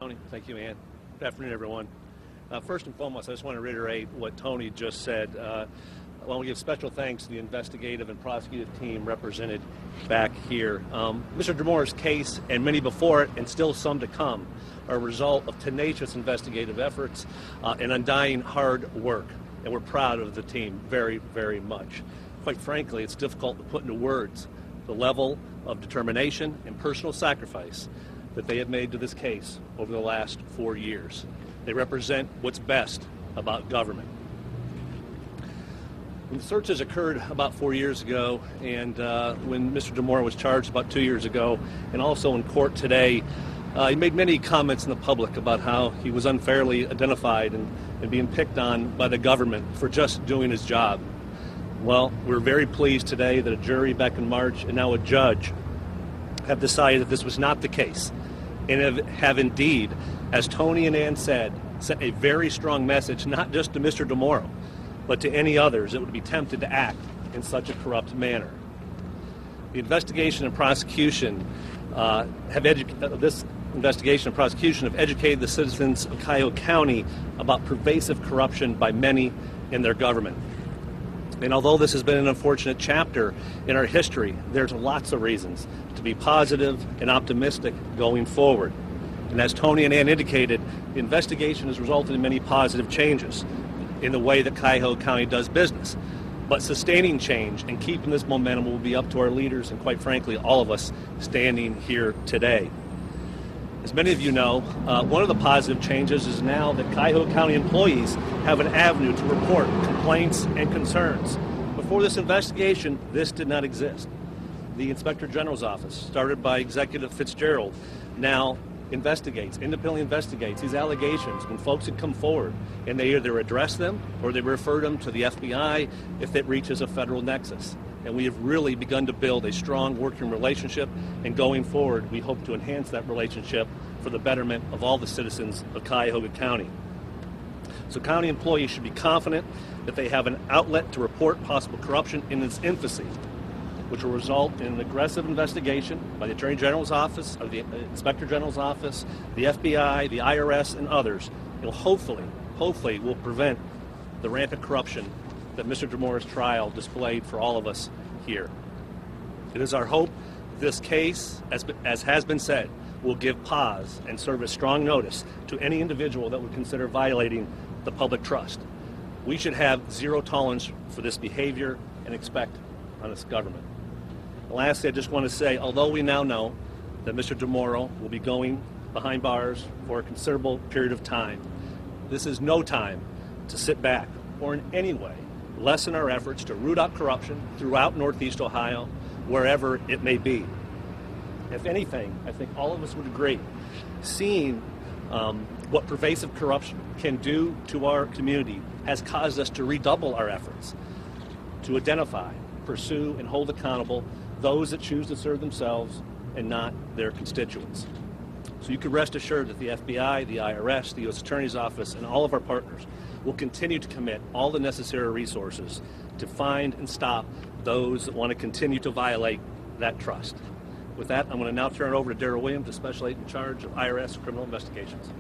Tony, thank you, Ann. Good afternoon, everyone. First and foremost, I just want to reiterate what Tony just said. I want to give special thanks to the investigative and prosecutive team represented back here. Mr. DeMora's case, and many before it, and still some to come, are a result of tenacious investigative efforts and undying hard work. And we're proud of the team very, very much. Quite frankly, it's difficult to put into words the level of determination and personal sacrifice that they have made to this case over the last 4 years. They represent what's best about government. When the searches occurred about 4 years ago, and when Mr. DeMora was charged about 2 years ago, and also in court today, he made many comments in the public about how he was unfairly identified and being picked on by the government for just doing his job. Well, we're very pleased today that a jury back in March and now a judge have decided that this was not the case, and have indeed, as Tony and Ann said, sent a very strong message not just to Mr. DeMora, but to any others that would be tempted to act in such a corrupt manner. The investigation and prosecution have educated the citizens of Cuyahoga County about pervasive corruption by many in their government. And although this has been an unfortunate chapter in our history, there's lots of reasons to be positive and optimistic going forward. And as Tony and Ann indicated, the investigation has resulted in many positive changes in the way that Cuyahoga County does business. But sustaining change and keeping this momentum will be up to our leaders and, quite frankly, all of us standing here today. As many of you know, one of the positive changes is now that Cuyahoga County employees have an avenue to report complaints and concerns. Before this investigation, this did not exist. The Inspector General's office, started by Executive Fitzgerald, now independently investigates these allegations when folks had come forward, and they either address them or they refer them to the FBI if it reaches a federal nexus. And we have really begun to build a strong working relationship, and going forward, we hope to enhance that relationship for the betterment of all the citizens of Cuyahoga County. So county employees should be confident that they have an outlet to report possible corruption in its infancy, which will result in an aggressive investigation by the Attorney General's office, or the Inspector General's office, the FBI, the IRS, and others. It will hopefully will prevent the rampant corruption that Mr. DeMora's trial displayed for all of us here. It is our hope this case, as has been said, will give pause and serve as strong notice to any individual that would consider violating the public trust. We should have zero tolerance for this behavior and expect honest government. And lastly, I just want to say, although we now know that Mr. DeMora will be going behind bars for a considerable period of time, this is no time to sit back or in any way lessen our efforts to root out corruption throughout Northeast Ohio, wherever it may be. If anything, I think all of us would agree, seeing what pervasive corruption can do to our community has caused us to redouble our efforts to identify, pursue, and hold accountable those that choose to serve themselves and not their constituents. So you can rest assured that the FBI, the IRS, the U.S. Attorney's Office, and all of our partners will continue to commit all the necessary resources to find and stop those that want to continue to violate that trust. With that, I'm going to now turn it over to Darrell Williams, the Special Agent in charge of IRS criminal investigations.